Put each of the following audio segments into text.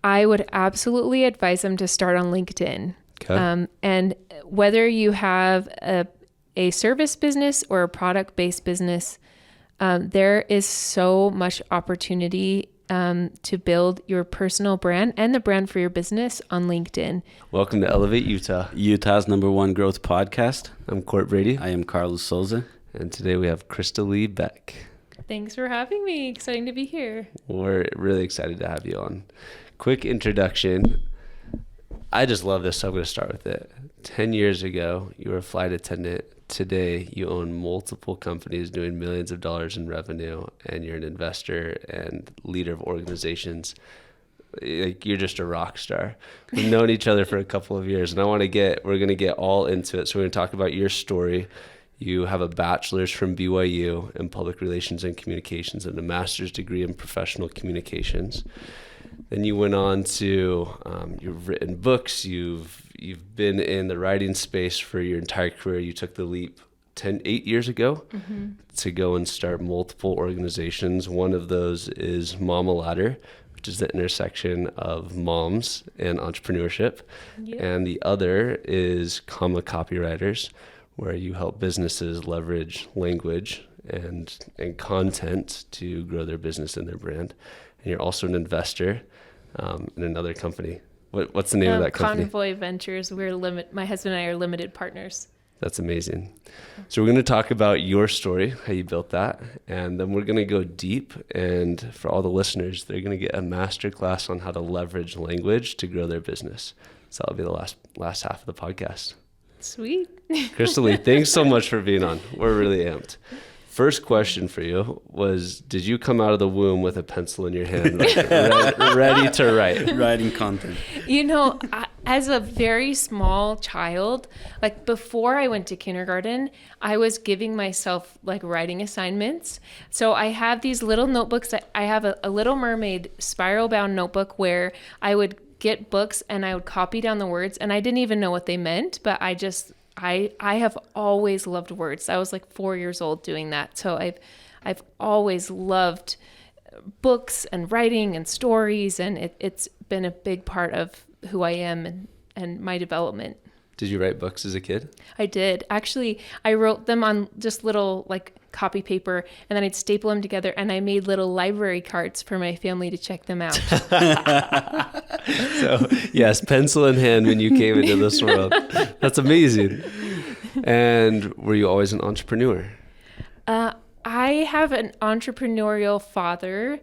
I would absolutely advise them to start on LinkedIn. Okay. And whether you have a service business or a product-based business, there is so much opportunity to build your personal brand and the brand for your business on LinkedIn. Welcome to Elevate Utah, Utah's #1 growth podcast. I'm Court Brady. I am Carlos Souza. And today we have Crystalee Beck. Thanks for having me. Exciting to be here. We're really excited to have you on. Quick introduction. I just love this, so I'm going to start with it. 10 years ago, you were a flight attendant. Today, you own multiple companies doing millions of dollars in revenue, and you're an investor and leader of organizations. Like, you're just a rock star. We've known each other for a couple of years, and we're going to get all into it. So we're going to talk about your story. You have a bachelor's from BYU in public relations and communications and a master's degree in professional communications. Then you went on to, you've written books, you've been in the writing space for your entire career. You took the leap 8 years ago to go and start multiple organizations. One of those is Mama Ladder, which is the intersection of moms and entrepreneurship. Yep. And the other is Comma Copywriters, where you help businesses leverage language and content to grow their business and their brand. And you're also an investor in another company. What's the name of that company? Convoy Ventures. My husband and I are limited partners. That's amazing. So we're going to talk about your story, how you built that, and then we're going to go deep. And for all the listeners, they're going to get a master class on how to leverage language to grow their business. So that'll be the last half of the podcast. Sweet. Crystalee, thanks so much for being on. We're really amped. First question for you was, did you come out of the womb with a pencil in your hand, ready to write? Writing content. You know, as a very small child, like before I went to kindergarten, I was giving myself like writing assignments. So I have these little notebooks. I have a Little Mermaid spiral bound notebook where I would get books and I would copy down the words, and I didn't even know what they meant, but I have always loved words. I was like 4 years old doing that. So I've always loved books and writing and stories, and it's been a big part of who I am and my development. Did you write books as a kid? I did. Actually, I wrote them on just little like copy paper, and then I'd staple them together, and I made little library cards for my family to check them out. So yes, pencil in hand when you came into this world. That's amazing. And were you always an entrepreneur? I have an entrepreneurial father.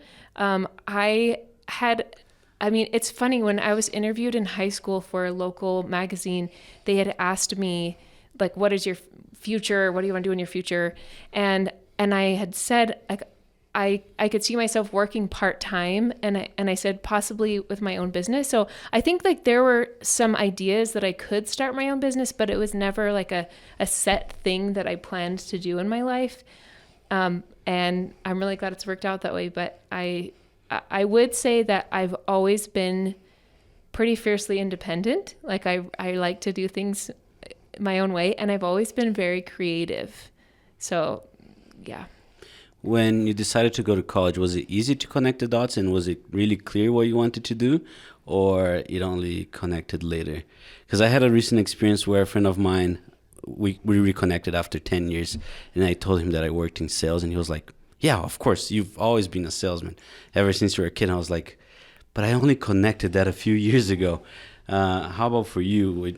It's funny, when I was interviewed in high school for a local magazine, they had asked me, like, what is your future? What do you want to do in your future? And I had said, like, I could see myself working part-time, and I said possibly with my own business. So I think like there were some ideas that I could start my own business, but it was never like a set thing that I planned to do in my life. And I'm really glad it's worked out that way. But I would say that I've always been pretty fiercely independent. Like I like to do things my own way, and I've always been very creative. So, yeah. When you decided to go to college, was it easy to connect the dots, and was it really clear what you wanted to do, or it only connected later? Because I had a recent experience where a friend of mine, we reconnected after 10 years, and I told him that I worked in sales, and he was like, yeah, of course, you've always been a salesman ever since you were a kid. And I was like, but I only connected that a few years ago. How about for you?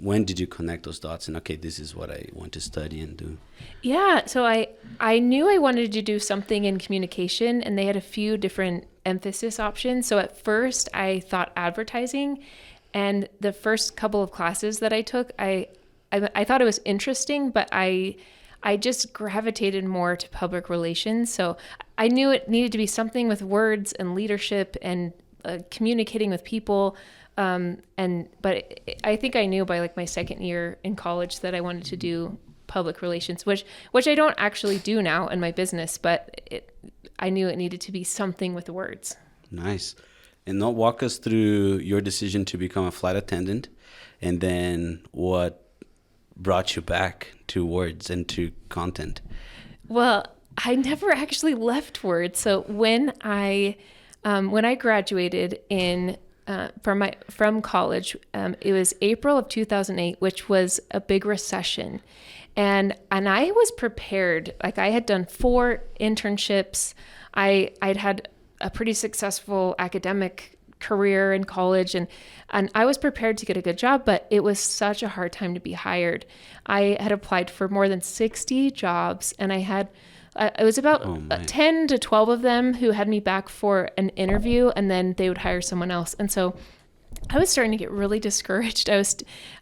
When did you connect those dots and, okay, this is what I want to study and do? Yeah, so I knew I wanted to do something in communication, and they had a few different emphasis options. So at first I thought advertising, and the first couple of classes that I took, I thought it was interesting, but I just gravitated more to public relations. So I knew it needed to be something with words and leadership and communicating with people. But I think I knew by like my second year in college that I wanted to do public relations, which I don't actually do now in my business, but I knew it needed to be something with words. Nice. And now walk us through your decision to become a flight attendant, and then what brought you back to words and to content. Well, I never actually left words. So when I graduated in from college. It was April of 2008, which was a big recession. And I was prepared. Like, I had done 4 internships. I'd had a pretty successful academic career in college, and I was prepared to get a good job, but it was such a hard time to be hired. I had applied for more than 60 jobs, and I had it was about 10 to 12 of them who had me back for an interview, and then they would hire someone else. And so I was starting to get really discouraged.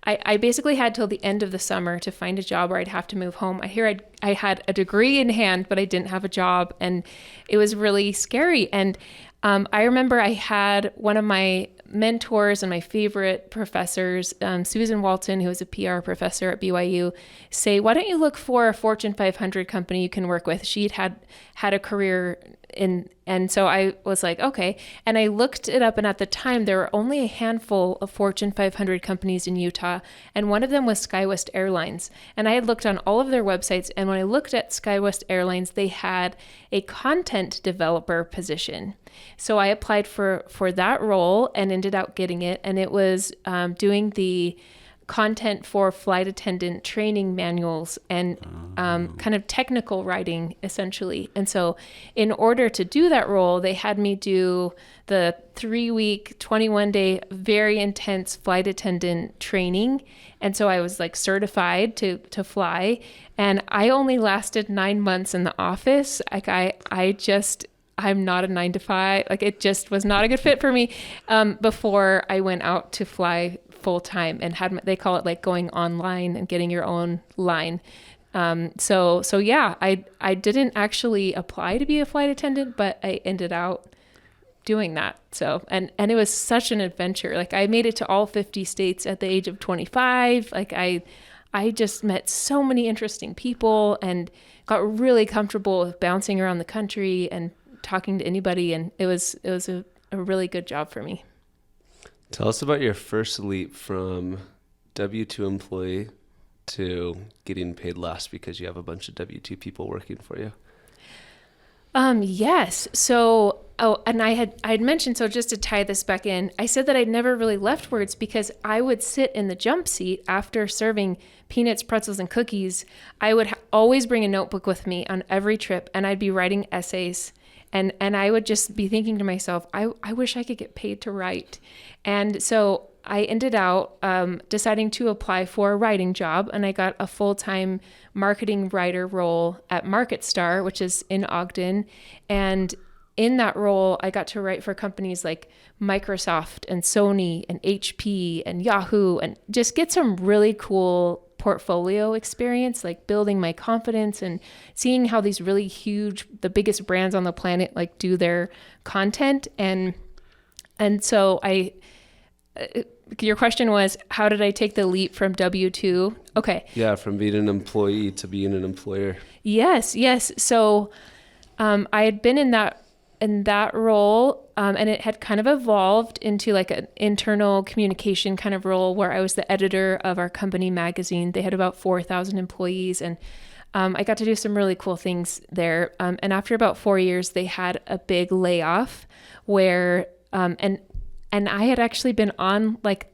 I basically had till the end of the summer to find a job, or I'd have to move home. I had a degree in hand, but I didn't have a job, and it was really scary. And I remember I had one of my mentors and my favorite professors, Susan Walton, who was a PR professor at BYU, say, why don't you look for a Fortune 500 company you can work with? She'd had a career in, and so I was like, okay. And I looked it up, and at the time there were only a handful of Fortune 500 companies in Utah, and one of them was SkyWest Airlines. And I had looked on all of their websites, and when I looked at SkyWest Airlines, they had a content developer position. So I applied for that role and ended up getting it, and it was doing the content for flight attendant training manuals and kind of technical writing, essentially. And so in order to do that role, they had me do the 3-week, 21-day, very intense flight attendant training. And so I was like certified to fly. And I only lasted 9 months in the office. Like I'm not a 9-to-5. Like, it just was not a good fit for me before I went out to fly full time and they call it like going online and getting your own line. So yeah, I didn't actually apply to be a flight attendant, but I ended out doing that. So, and it was such an adventure. Like, I made it to all 50 states at the age of 25. Like, I just met so many interesting people and got really comfortable with bouncing around the country and talking to anybody. And it was a really good job for me. Tell us about your first leap from W-2 employee to getting paid less because you have a bunch of W-2 people working for you. Yes. So, and I had mentioned, so just to tie this back in, I said that I'd never really left Words because I would sit in the jump seat after serving peanuts, pretzels, and cookies. I would always bring a notebook with me on every trip, and I'd be writing essays. And I would just be thinking to myself, I wish I could get paid to write. And so I ended out deciding to apply for a writing job, and I got a full-time marketing writer role at MarketStar, which is in Ogden. And in that role, I got to write for companies like Microsoft and Sony and HP and Yahoo, and just get some really cool portfolio experience, like building my confidence and seeing how these really huge, the biggest brands on the planet, like do their content. And so your question was, how did I take the leap from W-2? Okay. Yeah, from being an employee to being an employer. Yes. So I had been in that role, and it had kind of evolved into like an internal communication kind of role where I was the editor of our company magazine. They had about 4,000 employees, and I got to do some really cool things there. And after about 4 years, they had a big layoff where, and I had actually been on like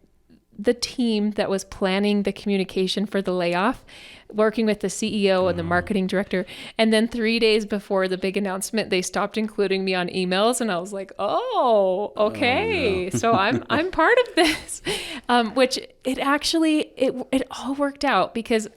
the team that was planning the communication for the layoff, working with the CEO and the marketing director. And then 3 days before the big announcement, they stopped including me on emails. And I was like, oh, okay. Oh, no. So I'm part of this, which it actually, it all worked out because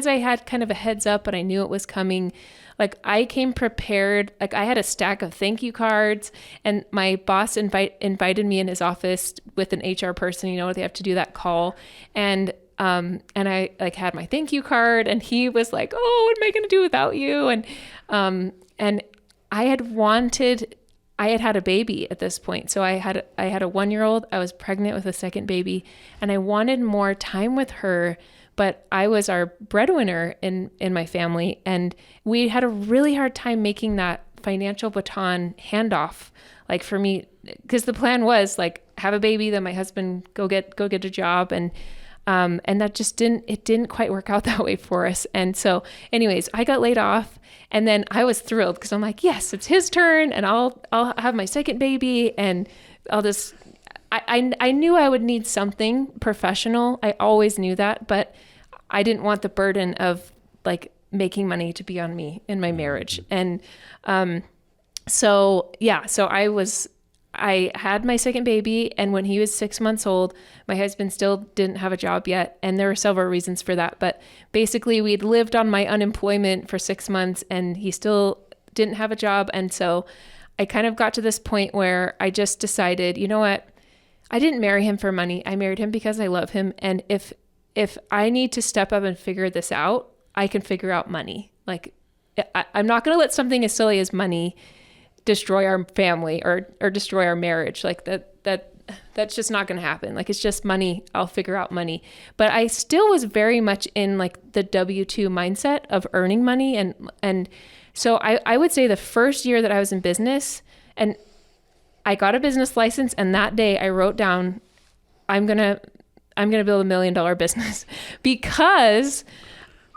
I had kind of a heads up and I knew it was coming. Like, I came prepared. Like, I had a stack of thank you cards, and my boss invited me in his office with an HR person. You know, they have to do that call. And I like had my thank you card, and he was like, oh, what am I going to do without you? And I had a baby at this point. So I had a 1-year-old. I was pregnant with a second baby, and I wanted more time with her. But I was our breadwinner in my family, and we had a really hard time making that financial baton handoff. Like, for me, because the plan was like have a baby, then my husband go get a job, and that just didn't quite work out that way for us. And so, anyways, I got laid off, and then I was thrilled because I'm like, yes, it's his turn, and I'll have my second baby, and I knew I would need something professional. I always knew that, but I didn't want the burden of like making money to be on me in my marriage. And so I had my second baby, and when he was 6 months old, my husband still didn't have a job yet. And there were several reasons for that. But basically, we'd lived on my unemployment for 6 months, and he still didn't have a job. And so I kind of got to this point where I just decided, you know what? I didn't marry him for money. I married him because I love him. And if I need to step up and figure this out, I can figure out money. Like, I'm not going to let something as silly as money destroy our family or destroy our marriage. Like that's just not going to happen. Like, it's just money. I'll figure out money. But I still was very much in like the W-2 mindset of earning money. And so I would say the first year that I was in business, and I got a business license, and that day I wrote down, I'm going to build $1 million business, because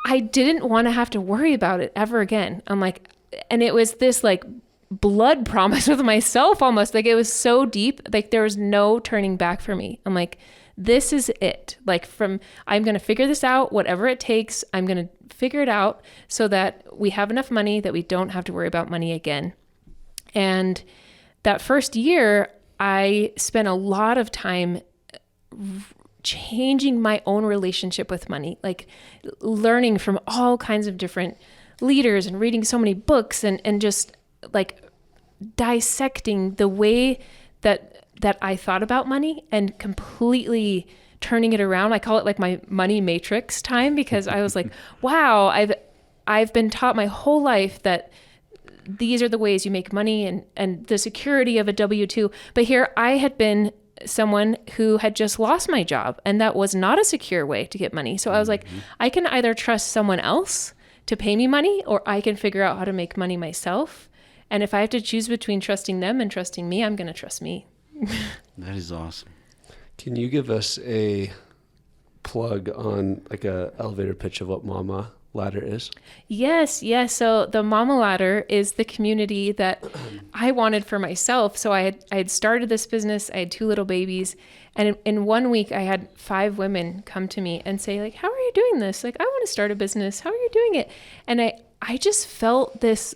I didn't want to have to worry about it ever again. I'm like, and it was this like blood promise with myself almost. Like, it was so deep, like there was no turning back for me. I'm like, this is it. Like, I'm going to figure this out, whatever it takes. I'm going to figure it out so that we have enough money that we don't have to worry about money again. And that first year, I spent a lot of time changing my own relationship with money, like learning from all kinds of different leaders and reading so many books and just like dissecting the way that I thought about money and completely turning it around. I call it like my money matrix time, because I was like, wow, I've been taught my whole life that these are the ways you make money and the security of a W-2. But here I had been someone who had just lost my job, and that was not a secure way to get money. So I was like, I can either trust someone else to pay me money, or I can figure out how to make money myself. And if I have to choose between trusting them and trusting me, I'm going to trust me. That is awesome. Can you give us a plug on like a elevator pitch of what Mama Ladder is? Yes. So the Mama Ladder is the community that I wanted for myself. So I had started this business. I had 2 little babies. And in 1 week, I had 5 women come to me and say, like, how are you doing this? Like, I want to start a business. How are you doing it? And I just felt this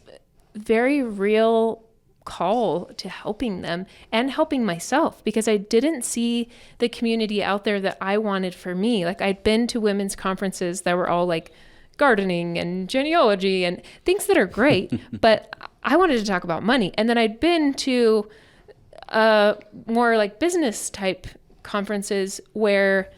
very real call to helping them and helping myself, because I didn't see the community out there that I wanted for me. Like, I'd been to women's conferences that were all like gardening and genealogy and things that are great, but I wanted to talk about money. And then I'd been to more like business type conferences where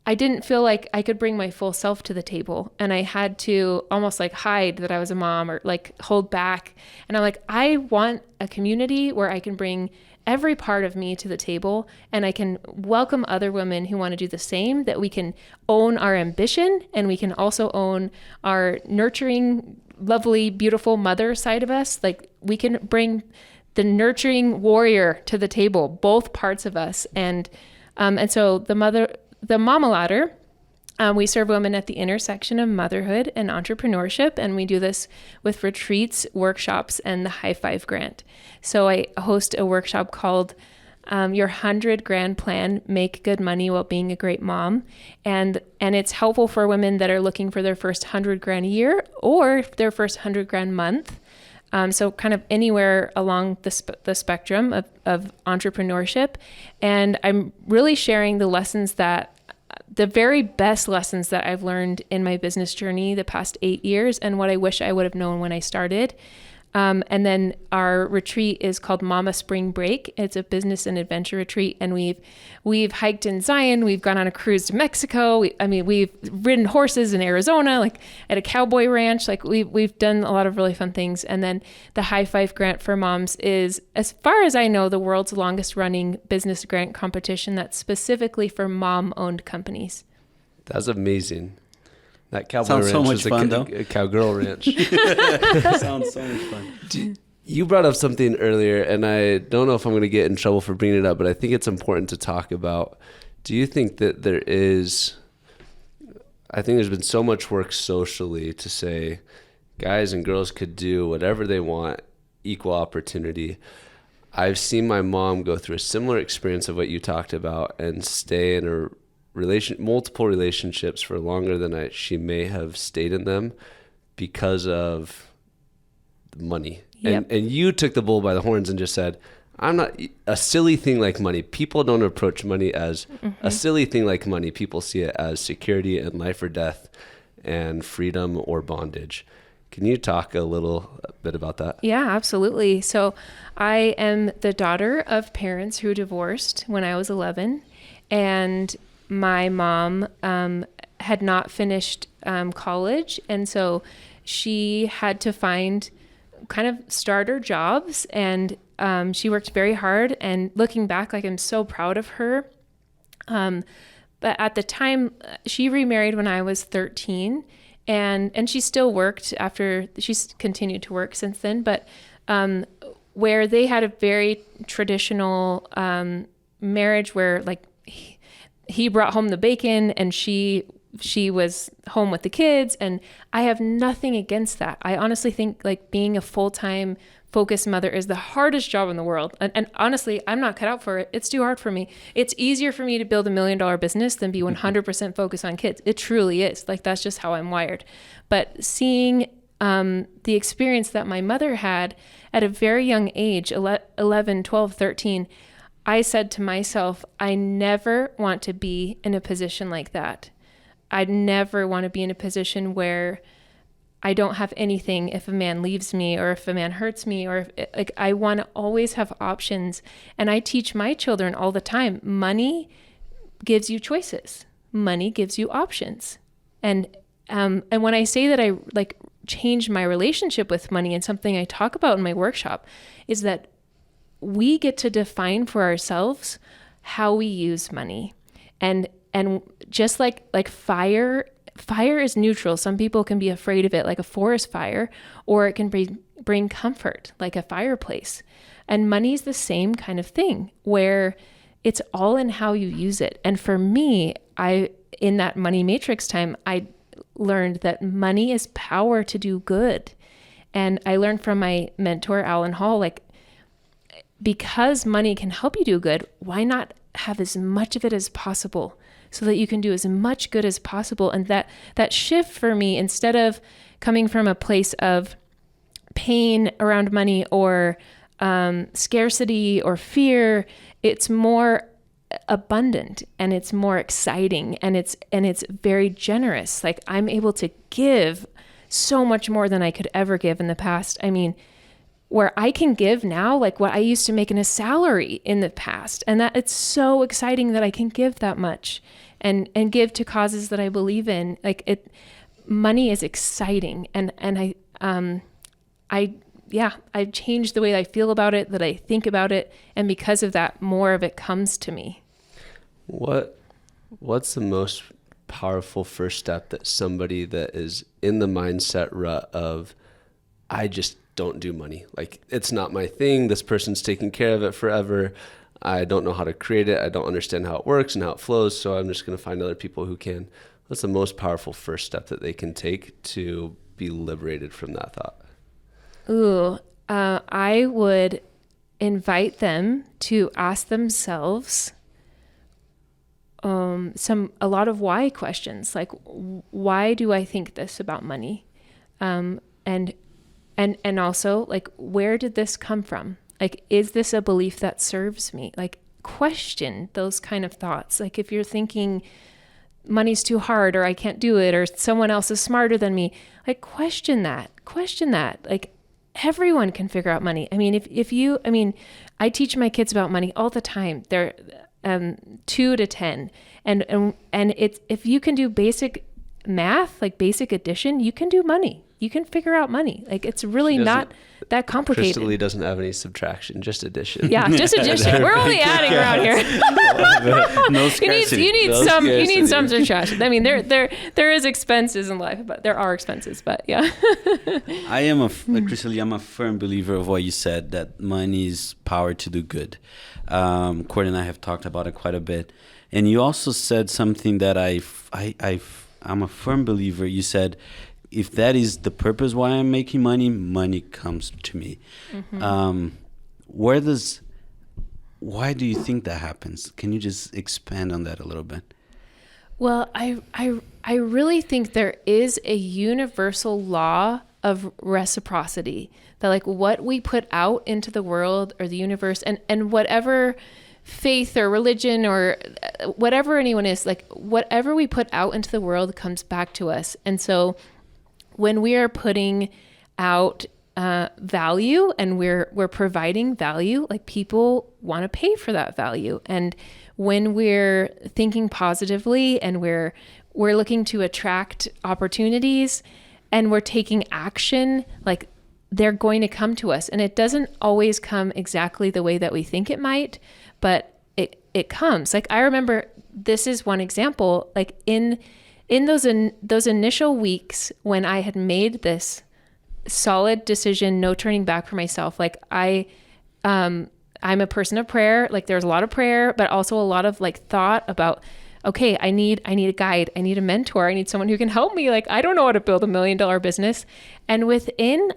I didn't feel like I could bring my full self to the table, and I had to almost like hide that I was a mom or like hold back. And I'm like, I want a community where I can bring every part of me to the table, and I can welcome other women who want to do the same, that we can own our ambition, and we can also own our nurturing, lovely, beautiful mother side of us. Like, we can bring the nurturing warrior to the table, both parts of us. And so the Mama Ladder, we serve women at the intersection of motherhood and entrepreneurship, and we do this with retreats, workshops, and the High Five Grant. So I host a workshop called Your 100 Grand Plan, Make Good Money While Being a Great Mom. And it's helpful for women that are looking for their first 100 grand a year or their first 100 grand month. So kind of anywhere along the spectrum of entrepreneurship. And I'm really sharing the very best lessons that I've learned in my business journey the past 8 years, and what I wish I would have known when I started. And then our retreat is called Mama Spring Break. It's a business and adventure retreat, and we've hiked in Zion. We've gone on a cruise to Mexico. We've ridden horses in Arizona, like at a cowboy ranch. Like we've done a lot of really fun things. And then the High Five Grant for Moms is, as far as I know, the world's longest running business grant competition that's specifically for mom-owned companies. That's amazing. That cowboy sounds ranch so much was fun, though. a cowgirl ranch. Sounds so much fun. You brought up something earlier, and I don't know if I'm going to get in trouble for bringing it up, but I think it's important to talk about. Do you think that I think there's been so much work socially to say guys and girls could do whatever they want, equal opportunity. I've seen my mom go through a similar experience of what you talked about and stay in a multiple relationships for longer than she may have stayed in them because of money. Yep. And you took the bull by the horns and just said, I'm not a silly thing like money. People don't approach money as a silly thing like money. People see it as security and life or death and freedom or bondage. Can you talk a little bit about that? Yeah, absolutely. So I am the daughter of parents who divorced when I was 11, and my mom had not finished college, and so she had to find kind of starter jobs, and she worked very hard. And looking back, like, I'm so proud of her. But at the time, she remarried when I was 13, and she still worked after. She's continued to work since then, but where they had a very traditional marriage where, like, he brought home the bacon and she was home with the kids, and I have nothing against that. I honestly think, like, being a full-time focused mother is the hardest job in the world. And honestly, I'm not cut out for it. It's too hard for me. It's easier for me to build $1 million business than be 100% focused on kids. It truly is. Like, that's just how I'm wired. But seeing the experience that my mother had at a very young age, 11, 12, 13, I said to myself, I never want to be in a position like that. I'd never want to be in a position where I don't have anything if a man leaves me or if a man hurts me, or if, I want to always have options. And I teach my children all the time, money gives you choices. Money gives you options. And when I say that I changed my relationship with money, and something I talk about in my workshop is that we get to define for ourselves how we use money. And just like fire is neutral. Some people can be afraid of it, like a forest fire, or it can bring comfort, like a fireplace. And money is the same kind of thing, where it's all in how you use it. And for me, in that money matrix time, I learned that money is power to do good. And I learned from my mentor, Alan Hall, like, because money can help you do good, why not have as much of it as possible so that you can do as much good as possible? And that shift for me, instead of coming from a place of pain around money or scarcity or fear, it's more abundant and it's more exciting and it's very generous. Like, I'm able to give so much more than I could ever give in the past. I mean, where I can give now, like what I used to make in a salary in the past. And that it's so exciting that I can give that much and give to causes that I believe in. Like, money is exciting. And I've changed the way I feel about it, that I think about it. And because of that, more of it comes to me. What's the most powerful first step that somebody that is in the mindset rut of, I just don't do money, like, it's not my thing, this person's taking care of it forever, I don't know how to create it, I don't understand how it works and how it flows, so I'm just going to find other people who can? What's the most powerful first step that they can take to be liberated from that thought? I would invite them to ask themselves a lot of why questions, like, why do I think this about money? And also, like, where did this come from? Like, is this a belief that serves me? Like, question those kind of thoughts. Like, if you're thinking money's too hard, or I can't do it, or someone else is smarter than me, like, question that. Like, everyone can figure out money. I mean, I teach my kids about money all the time. They're 2 to 10. And it's, if you can do basic math, like basic addition, you can do money. You can figure out money. Like, it's really not that complicated. Crystalee doesn't have any subtraction, just addition. Yeah, just addition. We're only adding around here. No scarcity. You need some subtraction. I mean, there is expenses in life, but there are expenses. But yeah. Crystalee, I'm a firm believer of what you said, that money is power to do good. Corey and I have talked about it quite a bit, and you also said something that I'm a firm believer. You said, if that is the purpose why I'm making money, money comes to me. Mm-hmm. why do you think that happens? Can you just expand on that a little bit? Well, I really think there is a universal law of reciprocity, that like what we put out into the world or the universe, and whatever faith or religion or whatever anyone is, like whatever we put out into the world comes back to us. And so when we are putting out value and we're providing value, like people want to pay for that value. And when we're thinking positively and we're looking to attract opportunities and we're taking action, like they're going to come to us. And it doesn't always come exactly the way that we think it might, but it comes. Like I remember, this is one example, like in those initial weeks when I had made this solid decision, no turning back for myself. Like I'm a person of prayer. Like there's a lot of prayer, but also a lot of like thought about, okay, I need a guide. I need a mentor. I need someone who can help me. Like, I don't know how to build $1 million business. And within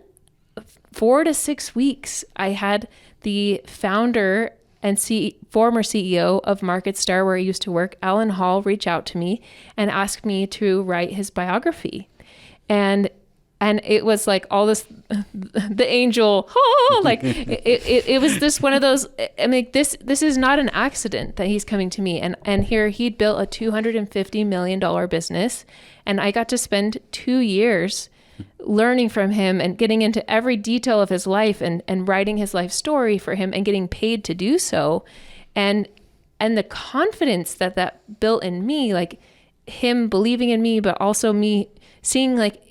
4 to 6 weeks, I had the founder and former CEO of MarketStar, where I used to work, Alan Hall, reach out to me and ask me to write his biography. And it was like all this, the angel, like it was this one of those, I mean, this is not an accident that he's coming to me. And here he'd built a $250 million business. And I got to spend 2 years learning from him and getting into every detail of his life and writing his life story for him and getting paid to do so. And the confidence that built in me, like him believing in me, but also me seeing like,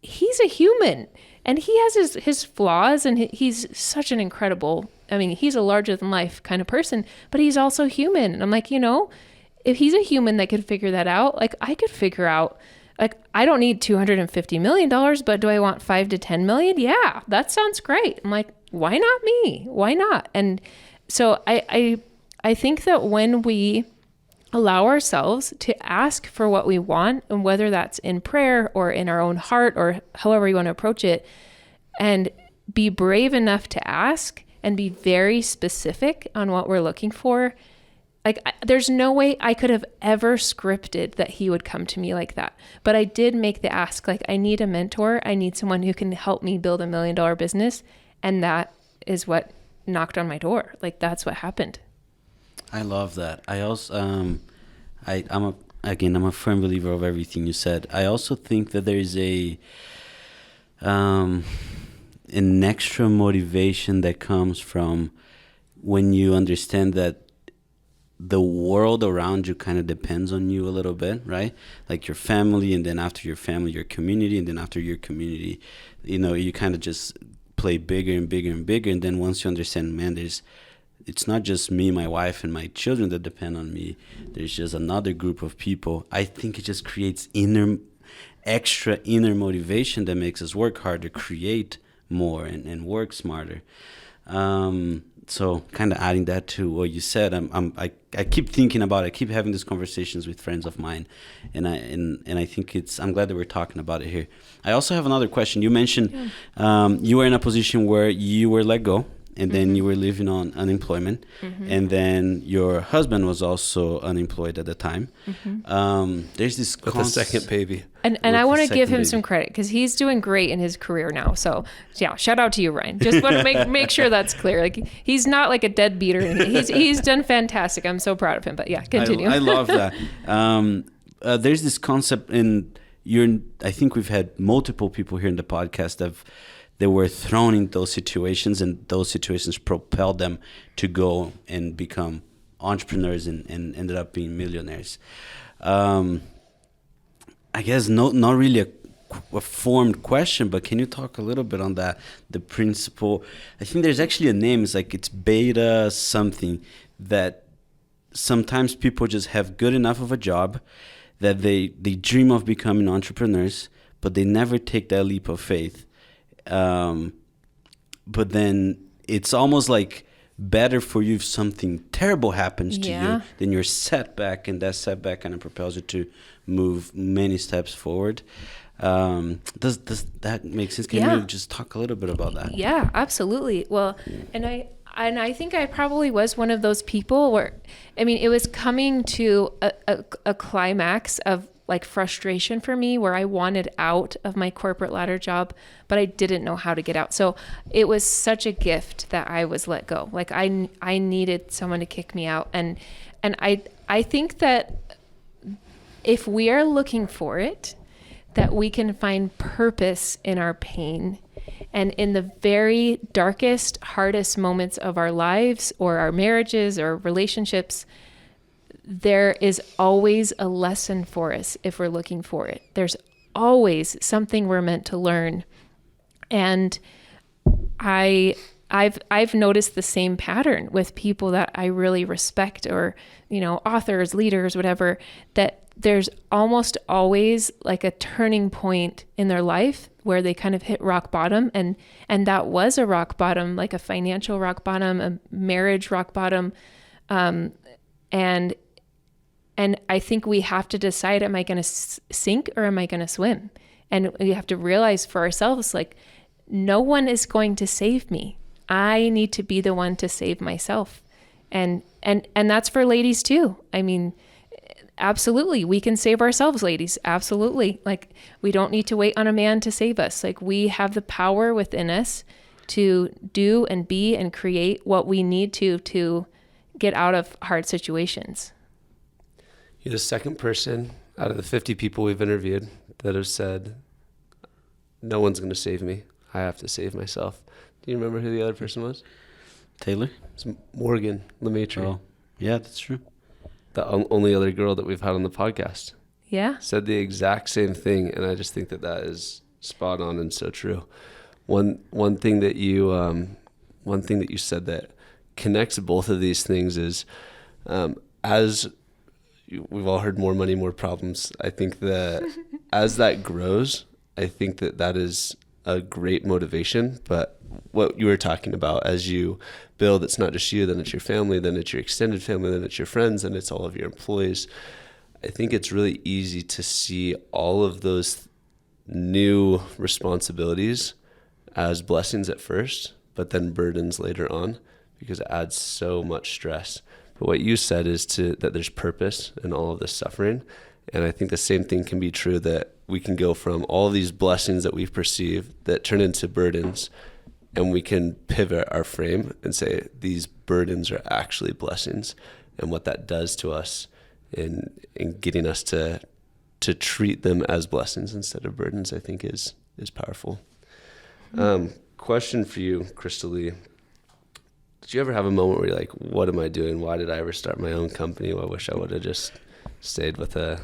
he's a human and he has his flaws, and he's such an incredible, I mean, he's a larger than life kind of person, but he's also human. And I'm like, if he's a human that could figure that out, like I could figure out, like, I don't need $250 million, but do I want 5 to 10 million? Yeah, that sounds great. I'm like, why not me? Why not? And so I think that when we allow ourselves to ask for what we want, and whether that's in prayer or in our own heart or however you want to approach it, and be brave enough to ask and be very specific on what we're looking for, like there's no way I could have ever scripted that he would come to me like that. But I did make the ask, like I need a mentor. I need someone who can help me build $1 million business. And that is what knocked on my door. Like that's what happened. I love that. I also, I'm a firm believer of everything you said. I also think that there is an extra motivation that comes from when you understand that the world around you kind of depends on you a little bit, right? Like your family, and then after your family, your community, and then after your community, you kind of just play bigger and bigger and bigger. And then once you understand, man, it's not just me, my wife, and my children that depend on me. There's just another group of people. I think it just creates extra inner motivation that makes us work harder, create more, and work smarter. So kind of adding that to what you said, I keep thinking about it. I keep having these conversations with friends of mine, and I think I'm glad that we're talking about it here. I also have another question. You mentioned you were in a position where you were let go, and then you were living on unemployment, and then your husband was also unemployed at the time. There's this with the second baby. And I want to give him some credit because he's doing great in his career now. So yeah, shout out to you, Ryan. Just want to make sure that's clear. Like he's not like a deadbeat or anything. He's done fantastic. I'm so proud of him. But yeah, continue. I love that. There's this concept I think we've had multiple people here in the podcast they were thrown in those situations, and those situations propelled them to go and become entrepreneurs and ended up being millionaires. I guess not really a formed question, but can you talk a little bit on that? The principle, I think there's actually a name, it's beta something, that sometimes people just have good enough of a job that they dream of becoming entrepreneurs, but they never take that leap of faith. But then it's almost like better for you if something terrible happens to you than your setback, and that setback kind of propels you to move many steps forward. Does that make sense? Can you just talk a little bit about that? Yeah, absolutely. Well, and And I think I probably was one of those people where, I mean, it was coming to a climax of like frustration for me where I wanted out of my corporate ladder job, but I didn't know how to get out. So it was such a gift that I was let go. Like I needed someone to kick me out. And I think that if we are looking for it, that we can find purpose in our pain. And in the very darkest, hardest moments of our lives or our marriages or relationships, there is always a lesson for us if we're looking for it. There's always something we're meant to learn. And I've noticed the same pattern with people that I really respect, or, you know, authors, leaders, whatever, that there's almost always like a turning point in their life where they kind of hit rock bottom. And that was a rock bottom, like a financial rock bottom, a marriage rock bottom. And I think we have to decide, am I going to sink or am I going to swim? And we have to realize for ourselves, like, no one is going to save me. I need to be the one to save myself. And that's for ladies too. I mean, absolutely. We can save ourselves, ladies. Absolutely. Like, we don't need to wait on a man to save us. Like, we have the power within us to do and be and create what we need to get out of hard situations. You're the second person out of the 50 people we've interviewed that have said, no one's going to save me. I have to save myself. Do you remember who the other person was? Taylor? It's Morgan Lemaitre. Oh, yeah, that's true. The only other girl that we've had on the podcast. Yeah. Said the exact same thing, and I just think that is spot on and so true. One thing that you said that connects both of these things is, as we've all heard, more money, more problems. I think that as that grows, I think that is a great motivation. But what you were talking about, as you build, it's not just you, then it's your family, then it's your extended family, then it's your friends, and it's all of your employees. I think it's really easy to see all of those new responsibilities as blessings at first, but then burdens later on, because it adds so much stress. But what you said is that there's purpose in all of this suffering. And I think the same thing can be true, that we can go from all these blessings that we've perceived that turn into burdens, and we can pivot our frame and say these burdens are actually blessings, and what that does to us in getting us to treat them as blessings instead of burdens, I think is powerful. Question for you, Crystalee. Did you ever have a moment where you're like, what am I doing? Why did I ever start my own company? I wish I would have just stayed with a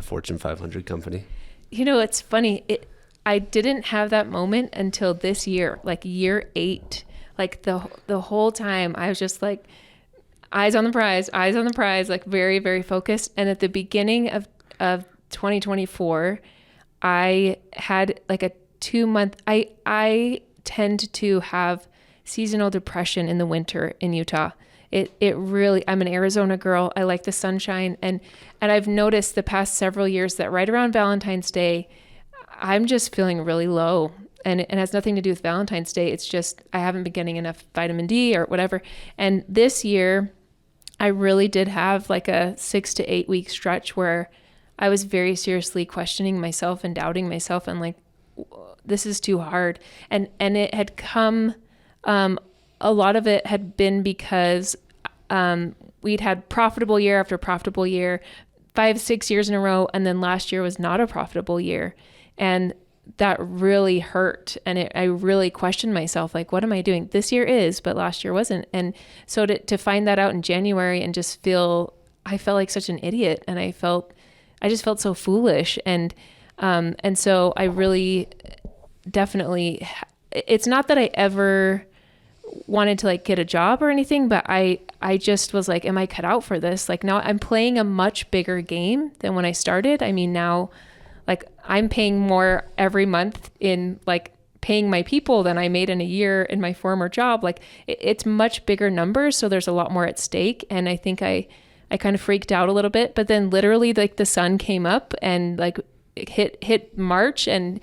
Fortune 500 company. You know, it's funny. I didn't have that moment until this year, like year 8. Like the whole time I was just like, eyes on the prize, like very, very focused. And at the beginning of 2024, I had like a 2-month, I tend to have seasonal depression in the winter in Utah. It really, I'm an Arizona girl. I like the sunshine. And I've noticed the past several years that right around Valentine's Day, I'm just feeling really low. And it has nothing to do with Valentine's Day. It's just, I haven't been getting enough vitamin D or whatever. And this year, I really did have like a 6 to 8 week stretch where I was very seriously questioning myself and doubting myself and like, this is too hard. And it had come, a lot of it had been because we'd had profitable year after profitable year, 5-6 years in a row. And then last year was not a profitable year. And that really hurt. And I really questioned myself, like, what am I doing? This year is, but last year wasn't. And so to find that out in January and just I felt like such an idiot. And I just felt so foolish. And so I really definitely, it's not that I ever wanted to like get a job or anything, but I just was like, am I cut out for this? Like now I'm playing a much bigger game than when I started. I mean, now like I'm paying more every month in like paying my people than I made in a year in my former job. Like it's much bigger numbers. So there's a lot more at stake. And I think I kind of freaked out a little bit, but then literally like the sun came up and like it hit March and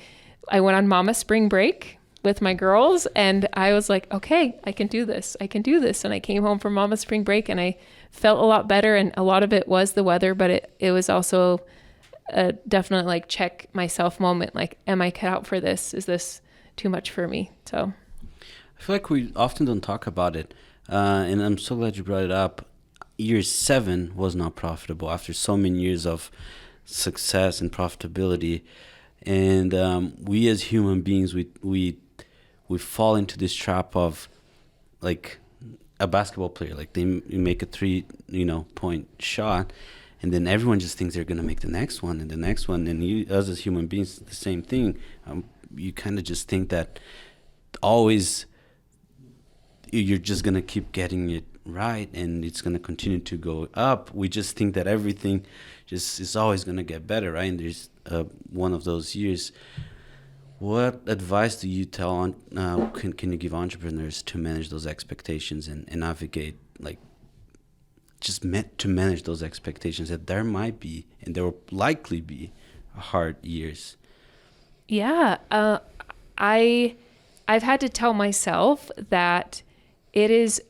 I went on mama spring break. with my girls, and I was like, okay, I can do this. I can do this. And I came home from Mama's spring break and I felt a lot better. And a lot of it was the weather, but it was also a definite like check myself moment. Like, am I cut out for this? Is this too much for me? So I feel like we often don't talk about it. And I'm so glad you brought it up. Year 7 was not profitable after so many years of success and profitability. And we as human beings, we fall into this trap of like a basketball player. Like you make a 3-point shot, and then everyone just thinks they're going to make the next one and the next one. And you, us as human beings, the same thing. You kind of just think that always you're just going to keep getting it right and it's going to continue to go up. We just think that everything just is always going to get better, right? And there's one of those years. What advice do you tell on can you give entrepreneurs to manage those expectations and navigate, like, just to manage those expectations that there might be and there will likely be hard years? Yeah, I've had to tell myself that it is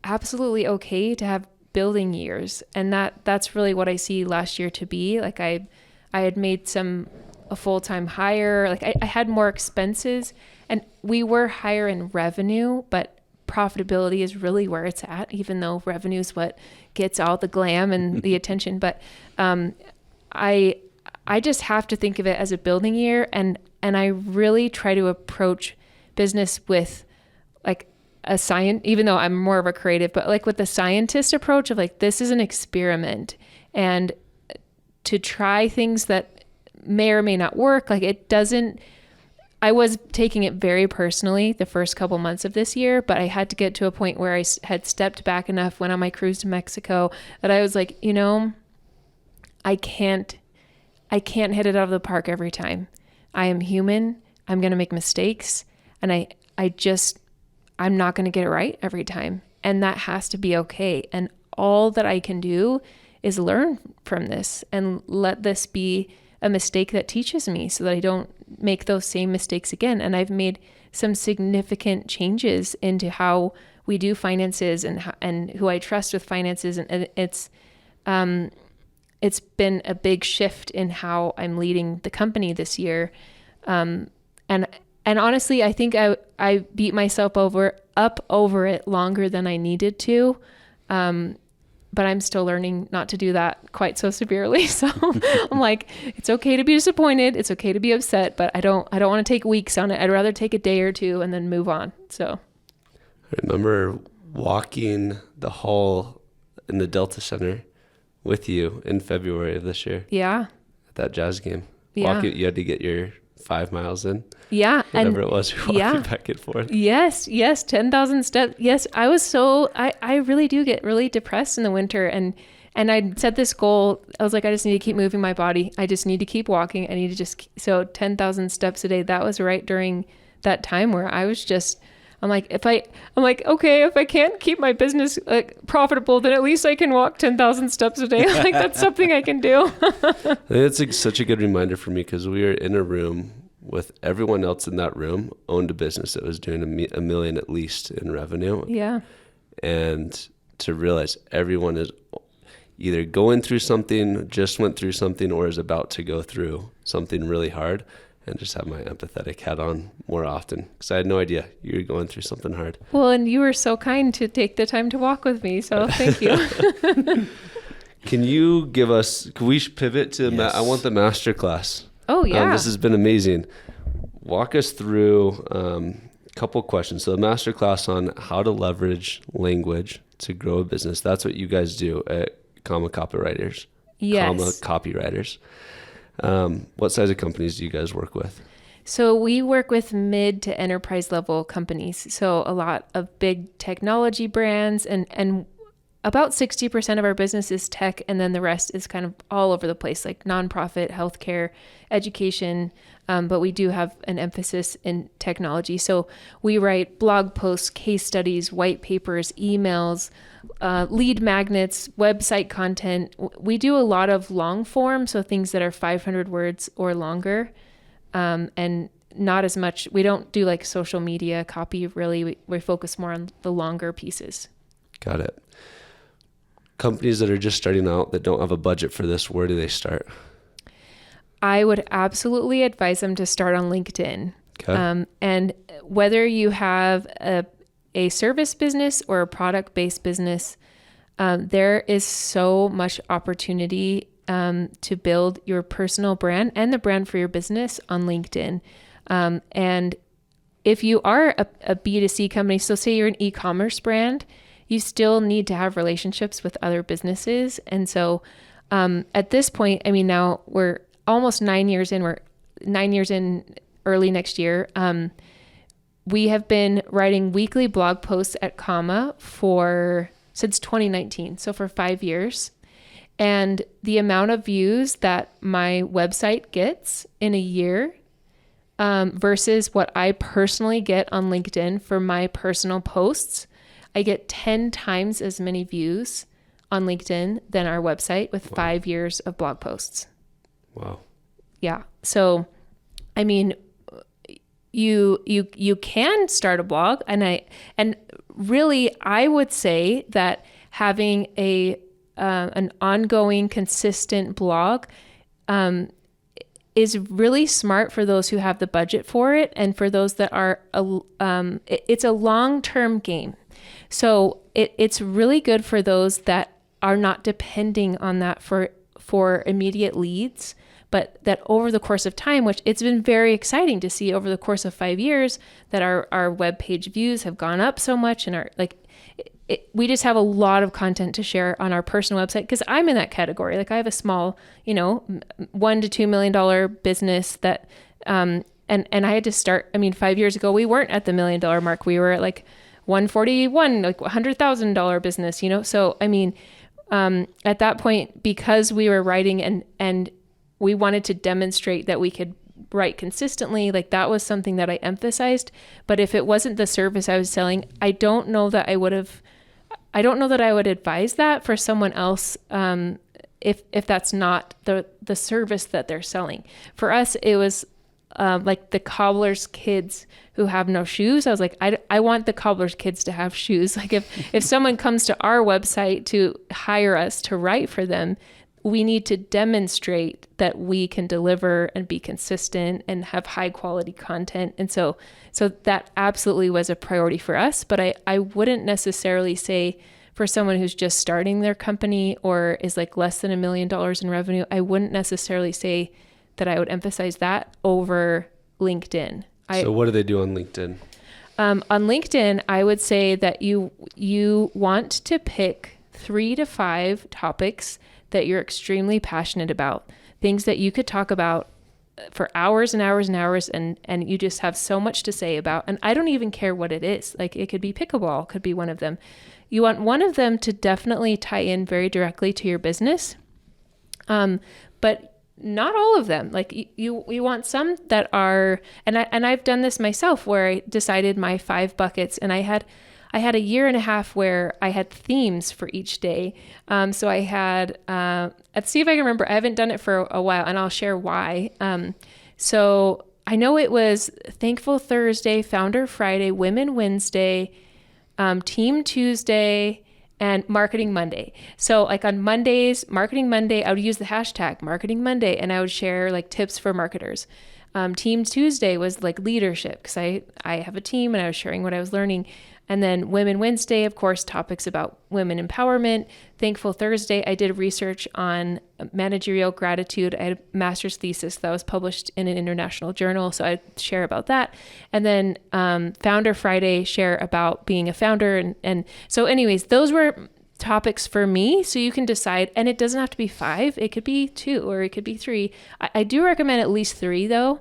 absolutely okay to have building years, and that's really what I see last year to be. Like I had made a full-time hire, like I had more expenses, and we were higher in revenue, but profitability is really where it's at, even though revenue is what gets all the glam and the attention. But I just have to think of it as a building year, and I really try to approach business with like a science, even though I'm more of a creative, but like with the scientist approach of like, this is an experiment, and to try things that may or may not work. Like I was taking it very personally the first couple months of this year, but I had to get to a point where I had stepped back enough, went on my cruise to Mexico, that I was like, I can't hit it out of the park every time. I am human. I'm going to make mistakes, and I'm not going to get it right every time. And that has to be okay. And all that I can do is learn from this and let this be a mistake that teaches me so that I don't make those same mistakes again. And I've made some significant changes into how we do finances and who I trust with finances. And it's been a big shift in how I'm leading the company this year. And honestly, I think I beat myself up over it longer than I needed to. But I'm still learning not to do that quite so severely. So I'm like, it's okay to be disappointed. It's okay to be upset, but I don't want to take weeks on it. I'd rather take a day or two and then move on. So I remember walking the hall in the Delta Center with you in February of this year. Yeah. At that Jazz game. Yeah. You had to get your 5 miles in. Yeah. Whatever it was, we walking back and forth. Yes. 10,000 steps. Yes. I really do get really depressed in the winter. And I set this goal. I was like, I just need to keep moving my body. I just need to keep walking. I need to so 10,000 steps a day. That was right during that time where I was I'm like, okay, if I can't keep my business profitable, then at least I can walk 10,000 steps a day. Like that's something I can do. It's such a good reminder for me, because we were in a room with everyone else in that room owned a business that was doing $1 million at least in revenue. Yeah. And to realize everyone is either going through something, just went through something, or is about to go through something really hard. And just have my empathetic hat on more often, because I had no idea you were going through something hard. Well, and you were so kind to take the time to walk with me, so thank you. Can you give us, can we pivot to, yes. I want the master class. Oh, yeah. This has been amazing. Walk us through a couple questions. So the master class on how to leverage language to grow a business. That's what you guys do at Copywriters. Yes. Copywriters. What size of companies do you guys work with? So we work with mid to enterprise level companies. So a lot of big technology brands, and about 60% of our business is tech. And then the rest is kind of all over the place, like nonprofit, healthcare, education. But we do have an emphasis in technology. So we write blog posts, case studies, white papers, emails, lead magnets, website content. We do a lot of long form, so things that are 500 words or longer. And not as much. We don't do like social media copy really. We focus more on the longer pieces. Got it. Companies that are just starting out that don't have a budget for this, where do they start? I would absolutely advise them to start on LinkedIn. Okay. And whether you have a service business or a product-based business, there is so much opportunity to build your personal brand and the brand for your business on LinkedIn. And if you are a B2C company, so say you're an e-commerce brand, you still need to have relationships with other businesses. And so at this point, I mean, now we're almost 9 years in, we're 9 years in early next year. We have been writing weekly blog posts at Comma since 2019. So for 5 years. And the amount of views that my website gets in a year versus what I personally get on LinkedIn for my personal posts, I get 10 times as many views on LinkedIn than our website with 5 years of blog posts. Wow. Yeah. So, I mean, you can start a blog, and really I would say that having an ongoing, consistent blog is really smart for those who have the budget for it, and for those that are it's a long-term game. So it's really good for those that are not depending on that for immediate leads, but that over the course of time, which it's been very exciting to see over the course of 5 years that our web page views have gone up so much, and we just have a lot of content to share on our personal website, because I'm in that category. Like I have a small, $1 to $2 million business that, and I had to start. I mean, 5 years ago we weren't at the $1 million mark. We were at like 141, like $100,000 business. So I mean, at that point, because we were writing and we wanted to demonstrate that we could write consistently, like that was something that I emphasized. But if it wasn't the service I was selling, I don't know that I would advise that for someone else, if that's not the service that they're selling. For us, it was like the cobbler's kids who have no shoes. I was like, I want the cobbler's kids to have shoes. Like if someone comes to our website to hire us to write for them, we need to demonstrate that we can deliver and be consistent and have high quality content. And so that absolutely was a priority for us. But I wouldn't necessarily say for someone who's just starting their company or is like less than $1 million in revenue, I wouldn't necessarily say that I would emphasize that over LinkedIn. So what do they do on LinkedIn? On LinkedIn, I would say that you want to pick 3 to 5 topics that you're extremely passionate about, things that you could talk about for hours and hours and hours, and you just have so much to say about. And I don't even care what it is. Like it could be pickleball, could be one of them. You want one of them to definitely tie in very directly to your business, but not all of them. Like you want some that are, and I've done this myself, where I decided my 5 buckets, and I had a year and a half where I had themes for each day. So I had, let's see if I can remember. I haven't done it for a while, and I'll share why. So I know it was Thankful Thursday, Founder Friday, Women Wednesday, Team Tuesday, and Marketing Monday. So like on Mondays, Marketing Monday, I would use the hashtag Marketing Monday, and I would share like tips for marketers. Team Tuesday was like leadership, because I have a team and I was sharing what I was learning. And then Women Wednesday, of course, topics about women empowerment. Thankful Thursday, I did research on managerial gratitude. I had a master's thesis that was published in an international journal, so I'd share about that. And then Founder Friday, share about being a founder. And so anyways, those were topics for me. So you can decide, and it doesn't have to be 5. It could be 2 or it could be 3. I do recommend at least 3 though,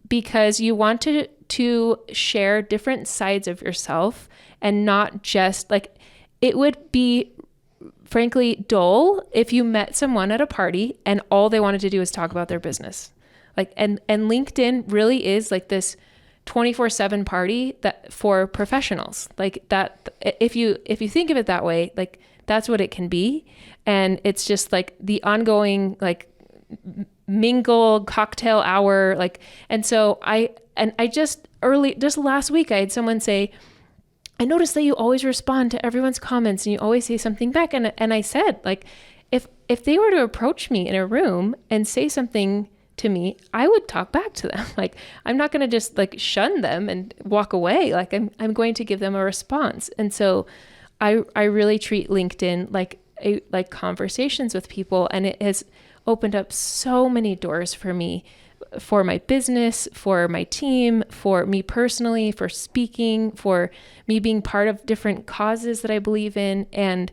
because you want to share different sides of yourself, and not just like, it would be frankly dull if you met someone at a party and all they wanted to do is talk about their business. Like, and LinkedIn really is like this 24/7 party that for professionals. Like that, if you think of it that way, like that's what it can be. And it's just like the ongoing like mingle, cocktail hour, like, and so I just last week I had someone say, I noticed that you always respond to everyone's comments and you always say something back. And I said, like, if they were to approach me in a room and say something to me, I would talk back to them. Like, I'm not going to just like shun them and walk away. Like, I'm going to give them a response. And so I really treat LinkedIn like conversations with people, and it has opened up so many doors for me, for my business, for my team, for me personally, for speaking, for me being part of different causes that I believe in. And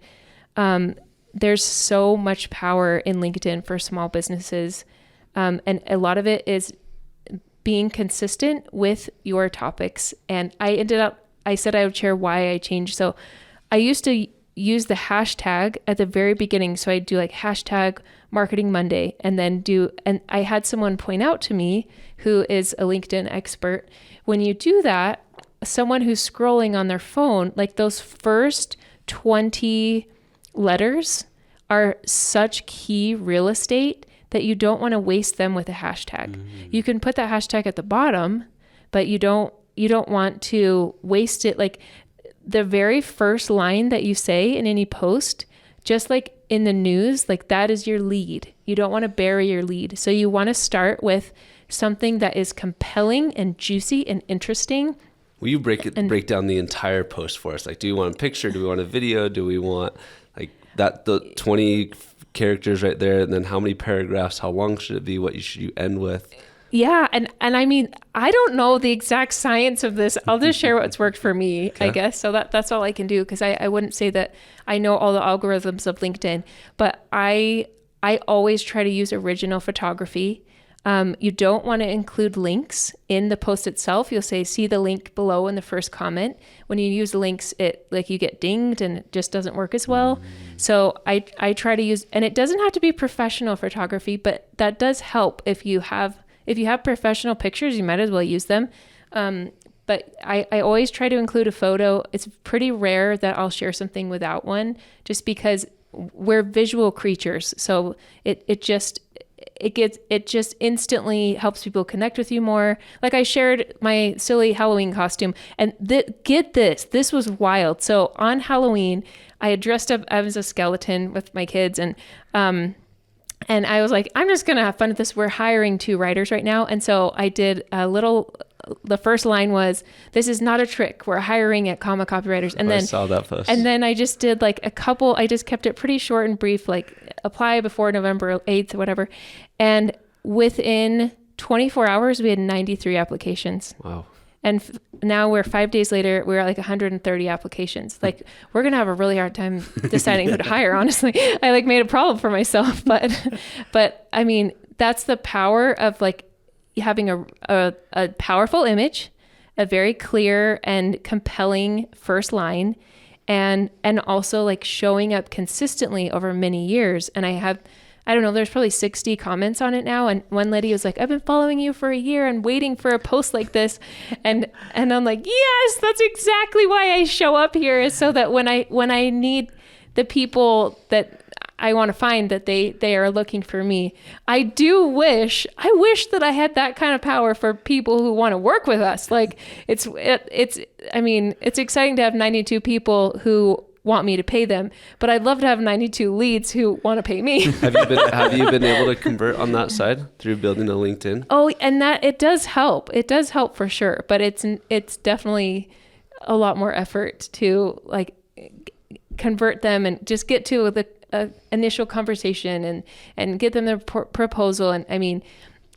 there's so much power in LinkedIn for small businesses. And a lot of it is being consistent with your topics. And I said I would share why I changed. So I used to use the hashtag at the very beginning. So I'd do like hashtag Marketing Monday, and I had someone point out to me, who is a LinkedIn expert, when you do that, someone who's scrolling on their phone, like those first 20 letters are such key real estate that you don't want to waste them with a hashtag. You can put that hashtag at the bottom, but you don't want to waste it. Like, the very first line that you say in any post, just like in the news, like that is your lead. You don't want to bury your lead. So you want to start with something that is compelling and juicy and interesting. Will you break down the entire post for us? Like, do we want a picture? Do we want a video? Do we want like the 20 characters right there? And then how many paragraphs? How long should it be? What should you end with? Yeah. And I mean, I don't know the exact science of this. I'll just share what's worked for me, okay. I guess. So that's all I can do, because I wouldn't say that I know all the algorithms of LinkedIn, but I always try to use original photography. You don't want to include links in the post itself. You'll say, see the link below in the first comment. When you use the links, you get dinged and it just doesn't work as well. So I try to use, and it doesn't have to be professional photography, but that does help. If you have professional pictures, you might as well use them. But I always try to include a photo. It's pretty rare that I'll share something without one, just because we're visual creatures. So it just instantly helps people connect with you more. Like, I shared my silly Halloween costume, and get this was wild. So on Halloween, I had dressed up as a skeleton with my kids, and I was like, I'm just going to have fun with this. We're hiring 2 writers right now. And so I did the first line was, this is not a trick. We're hiring at comma copywriters. And then I saw that post. And then I just did like I just kept it pretty short and brief, like apply before November 8th or whatever. And within 24 hours, we had 93 applications. Wow. And now we're 5 days later, we're at like 130 applications. Like, we're going to have a really hard time deciding who to hire, honestly. I like made a problem for myself, but I mean, that's the power of like having a powerful image, a very clear and compelling first line, and also like showing up consistently over many years. And I don't know, there's probably 60 comments on it now. And one lady was like, I've been following you for a year and waiting for a post like this. And I'm like, yes, that's exactly why I show up here, is so that when I need the people that I want to find, that they are looking for me. I wish that I had that kind of power for people who want to work with us. Like, it's exciting to have 92 people who want me to pay them, but I'd love to have 92 leads who want to pay me. Have you been able to convert on that side through building a LinkedIn? Oh, and that it does help. It does help for sure, but it's definitely a lot more effort to like convert them and just get to the initial conversation and get them their proposal. And I mean,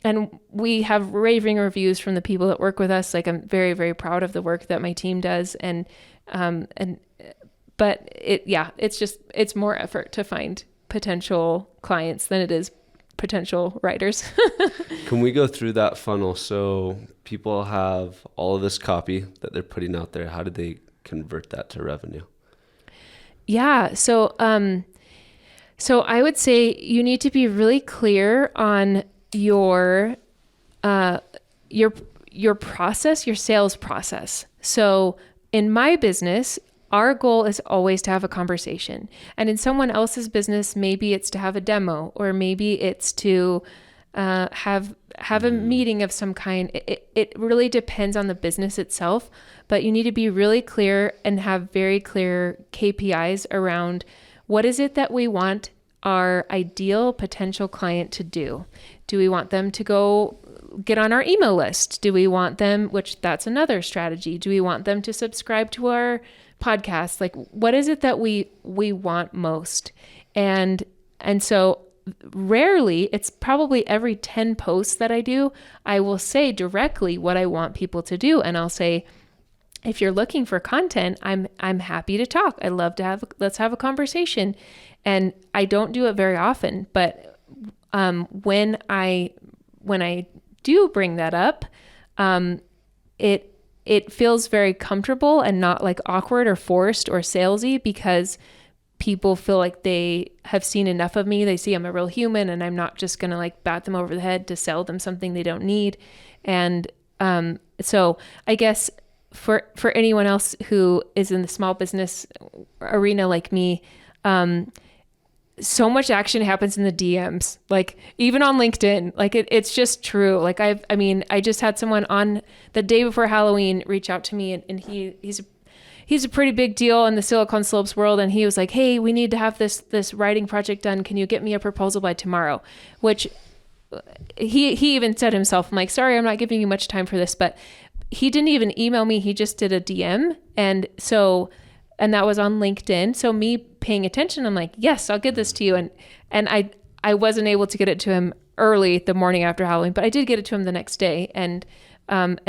and we have raving reviews from the people that work with us. Like, I'm very, very proud of the work that my team does. But it's more effort to find potential clients than it is potential writers. Can we go through that funnel? So people have all of this copy that they're putting out there. How do they convert that to revenue? Yeah. So I would say you need to be really clear on your process, your sales process. So in my business, our goal is always to have a conversation. And in someone else's business, maybe it's to have a demo, or maybe it's to have a meeting of some kind. It really depends on the business itself, but you need to be really clear and have very clear KPIs around what is it that we want our ideal potential client to do. Do we want them to go get on our email list? Do we want them, which that's another strategy. Do we want them to subscribe to our podcast? Like, what is it that we want most? And so rarely, it's probably every 10 posts that I do, I will say directly what I want people to do. And I'll say, if you're looking for content, I'm happy to talk. I love to let's have a conversation. And I don't do it very often, but when I do bring that up, it feels very comfortable and not like awkward or forced or salesy, because people feel like they have seen enough of me. They see I'm a real human, and I'm not just going to like bat them over the head to sell them something they don't need. And so I guess for anyone else who is in the small business arena like me, so much action happens in the DMs, like even on LinkedIn, like it's just true. Like I just had someone on the day before Halloween reach out to me, and he's a pretty big deal in the Silicon Slopes world. And he was like, hey, we need to have this writing project done. Can you get me a proposal by tomorrow? Which he even said himself, I'm like, sorry, I'm not giving you much time for this, but he didn't even email me. He just did a DM. And that was on LinkedIn. So me paying attention, I'm like, yes, I'll get this to you. And I wasn't able to get it to him early the morning after Halloween, but I did get it to him the next day. And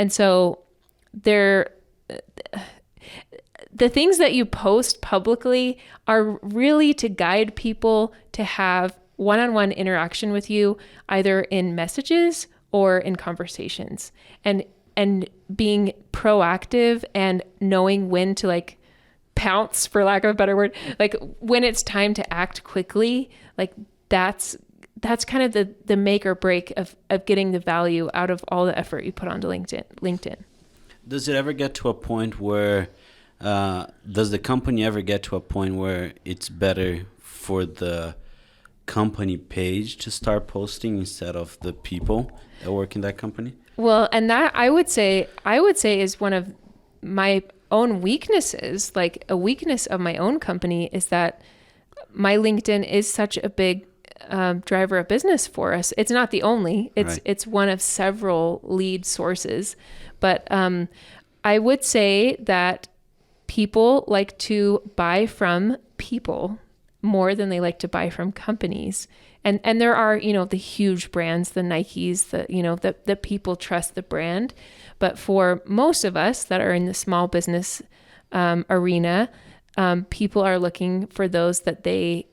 so the things that you post publicly are really to guide people to have one-on-one interaction with you, either in messages or in conversations, and being proactive and knowing when to like pounce, for lack of a better word, like when it's time to act quickly. Like that's kind of the make or break of getting the value out of all the effort you put onto LinkedIn. Does it ever get to a point where does the company ever get to a point where it's better for the company page to start posting instead of the people that work in that company? Well, and that I would say is one of my own weaknesses. Like a weakness of my own company is that my LinkedIn is such a big driver of business for us. It's not the only. It's one of several lead sources, but I would say that people like to buy from people more than they like to buy from companies. And there are, the huge brands, the Nikes, the people trust the brand. But for most of us that are in the small business arena, people are looking for those that they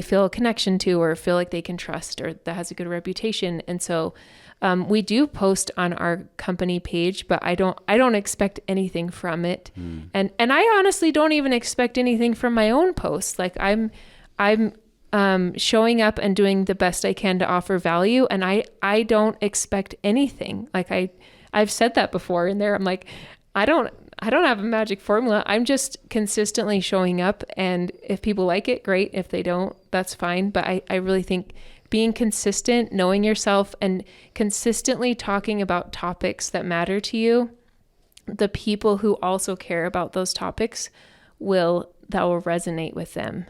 feel a connection to or feel like they can trust or that has a good reputation. And so we do post on our company page, but I don't expect anything from it. And I honestly don't even expect anything from my own posts. Like I'm showing up and doing the best I can to offer value. And I don't expect anything. Like I've said that before in there. I'm like, I don't have a magic formula. I'm just consistently showing up. And if people like it, great. If they don't, that's fine. But I really think being consistent, knowing yourself, and consistently talking about topics that matter to you, the people who also care about those topics will resonate with them.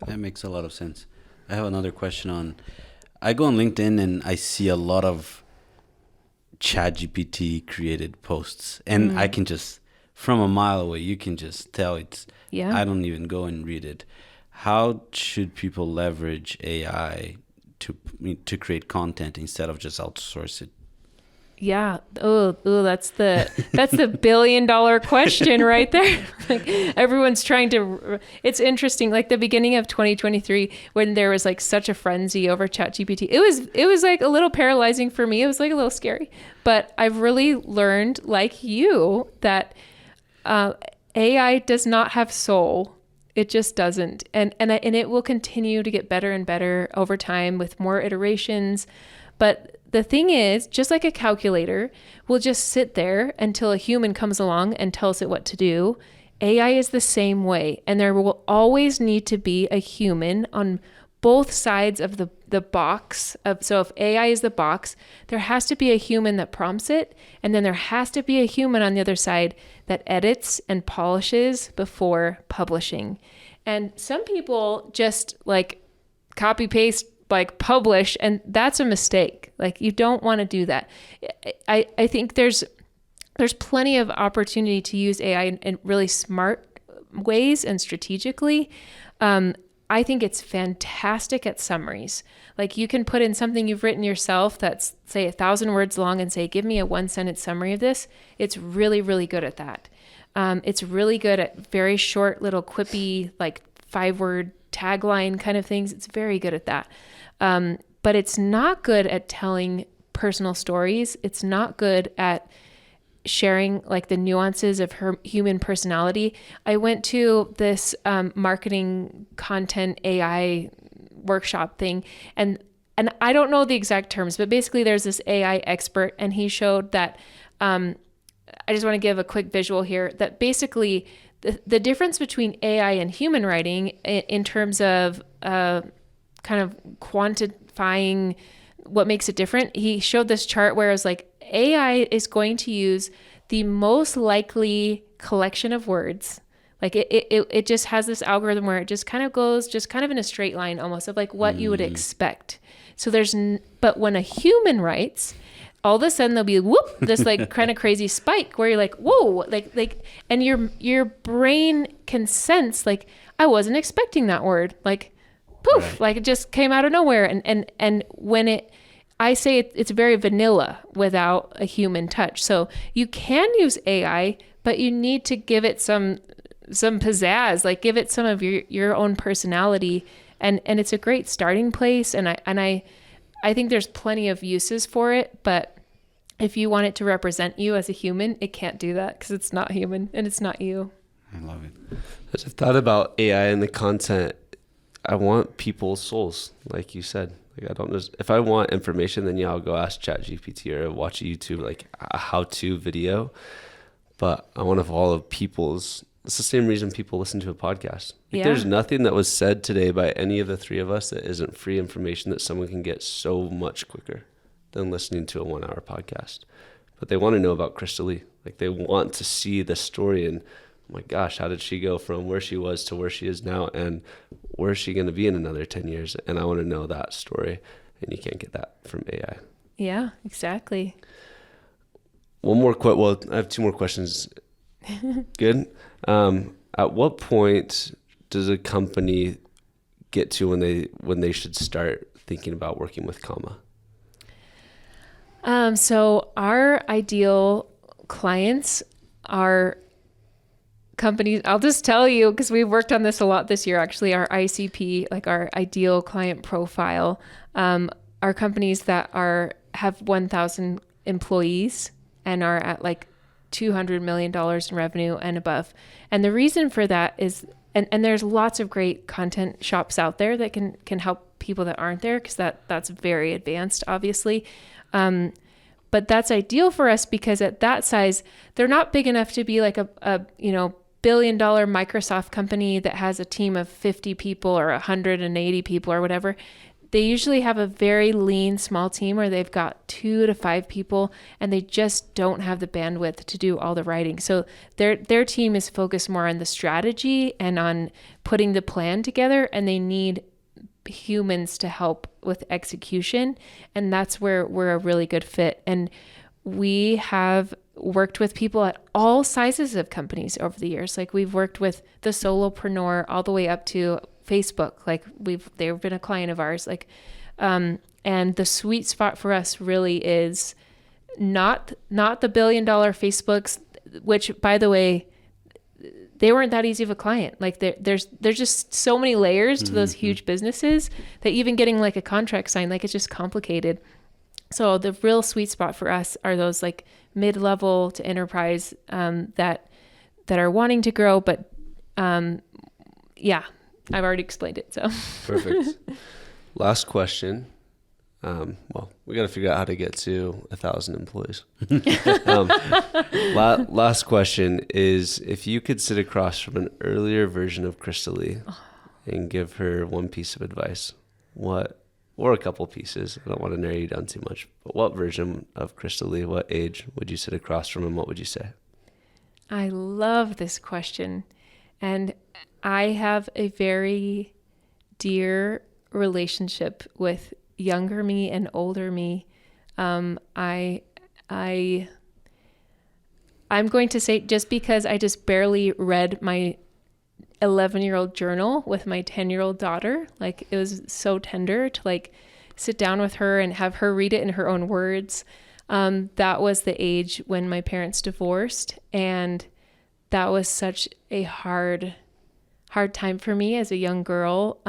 That makes a lot of sense. I have another question I go on LinkedIn and I see a lot of ChatGPT created posts, and I can just, from a mile away, you can just tell I don't even go and read it. How should people leverage AI to create content instead of just outsource it? Yeah. Oh, that's the $1 billion question right there. Like everyone's trying to. It's interesting. Like the beginning of 2023, when there was like such a frenzy over ChatGPT, it was like a little paralyzing for me. It was like a little scary. But I've really learned, like you, that AI does not have soul. It just doesn't, and it will continue to get better and better over time with more iterations. But the thing is, just like a calculator will just sit there until a human comes along and tells it what to do, AI is the same way. And there will always need to be a human on both sides of the box of, so if AI is the box, there has to be a human that prompts it, and then there has to be a human on the other side that edits and polishes before publishing. And some people just like copy paste, like publish, and that's a mistake. Like you don't want to do that. I think there's plenty of opportunity to use AI in really smart ways and strategically. I think it's fantastic at summaries. Like you can put in something you've written yourself that's say 1,000 words long and say, give me a 1-sentence summary of this. It's really, really good at that. It's really good at very short little quippy, like 5-word tagline kind of things. It's very good at that. But it's not good at telling personal stories. It's not good at sharing like the nuances of her human personality. I went to this marketing content AI workshop thing, and I don't know the exact terms, but basically there's this AI expert, and he showed that I just want to give a quick visual here, that basically the difference between AI and human writing in terms of kind of quantifying what makes it different. He showed this chart where it was like AI is going to use the most likely collection of words. Like it just has this algorithm where it just kind of goes just kind of in a straight line almost of like what you would expect. So but when a human writes, all of a sudden there'll be whoop, this like kind of crazy spike where you're like, whoa, like, and your brain can sense like, I wasn't expecting that word. Like poof, right. Like it just came out of nowhere. And when I say it's very vanilla without a human touch. So you can use AI, but you need to give it some pizzazz, like give it some of your own personality. And it's a great starting place. And I think there's plenty of uses for it, but if you want it to represent you as a human, it can't do that because it's not human and it's not you. I love it. As I've thought about AI and the content, I want people's souls, like you said. Like I don't just, if I want information, then yeah, I'll go ask ChatGPT or watch a YouTube, like a how-to video. But I want to follow people's. It's the same reason people listen to a podcast. Like there's nothing that was said today by any of the three of us that isn't free information that someone can get so much quicker than listening to a 1-hour podcast. But they want to know about Crystalee. Like they want to see the story and, oh my gosh, how did she go from where she was to where she is now, and where is she going to be in another 10 years? And I want to know that story, and you can't get that from AI. Yeah, exactly. One more well, I have 2 more questions. Good. At what point does a company get to when they should start thinking about working with comma? So our ideal clients are companies. I'll just tell you, because we've worked on this a lot this year, actually, our ICP, like our ideal client profile, are companies that have 1,000 employees and are at like $200 million in revenue and above. And the reason for that is, and there's lots of great content shops out there that can help people that aren't there, because that's very advanced, obviously. But that's ideal for us because at that size, they're not big enough to be like a $1 billion Microsoft company that has a team of 50 people or 180 people or whatever. They usually have a very lean, small team where they've got 2 to 5 people, and they just don't have the bandwidth to do all the writing. So their team is focused more on the strategy and on putting the plan together, and they need humans to help with execution. And that's where we're a really good fit. And we have worked with people at all sizes of companies over the years. Like we've worked with the solopreneur all the way up to Facebook. Like they've been a client of ours. Like, and the sweet spot for us really is not the $1 billion Facebooks, which, by the way, they weren't that easy of a client. Like there's just so many layers to those huge businesses that even getting like a contract signed, like it's just complicated. So the real sweet spot for us are those like mid-level to enterprise that are wanting to grow. But yeah, I've already explained it. So perfect. Last question. Well, we got to figure out how to get to 1,000 employees. Last question is, if you could sit across from an earlier version of Crystalee and give her one piece of advice, what, or a couple pieces, I don't want to narrow you down too much, but what version of Crystalee, what age would you sit across from, and what would you say? I love this question. And I have a very dear relationship with younger me and older me. I'm going to say, just because I just barely read my 11-year-old journal with my 10-year-old daughter, like it was so tender to like sit down with her and have her read it in her own words. That was the age when my parents divorced, and that was such a hard time for me as a young girl.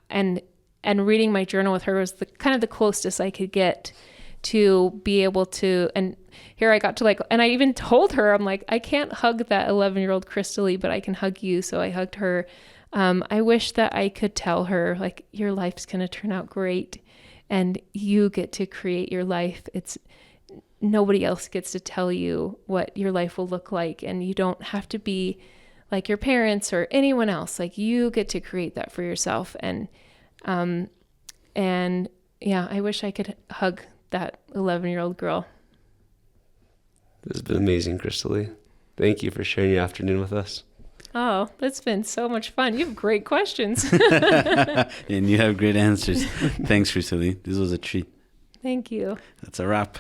And reading my journal with her was the kind of the closest I could get to be able to, and here I got to like, and I even told her, I'm like, I can't hug that 11-year-old Crystalee, but I can hug you. So I hugged her. I wish that I could tell her, like, your life's going to turn out great and you get to create your life. It's nobody else gets to tell you what your life will look like. And you don't have to be like your parents or anyone else. Like, you get to create that for yourself. And yeah, I wish I could hug that 11-year-old girl. This has been amazing, Crystalee. Thank you for sharing your afternoon with us. Oh, that's been so much fun. You have great questions. And you have great answers. Thanks, Crystalee. This was a treat. Thank you. That's a wrap.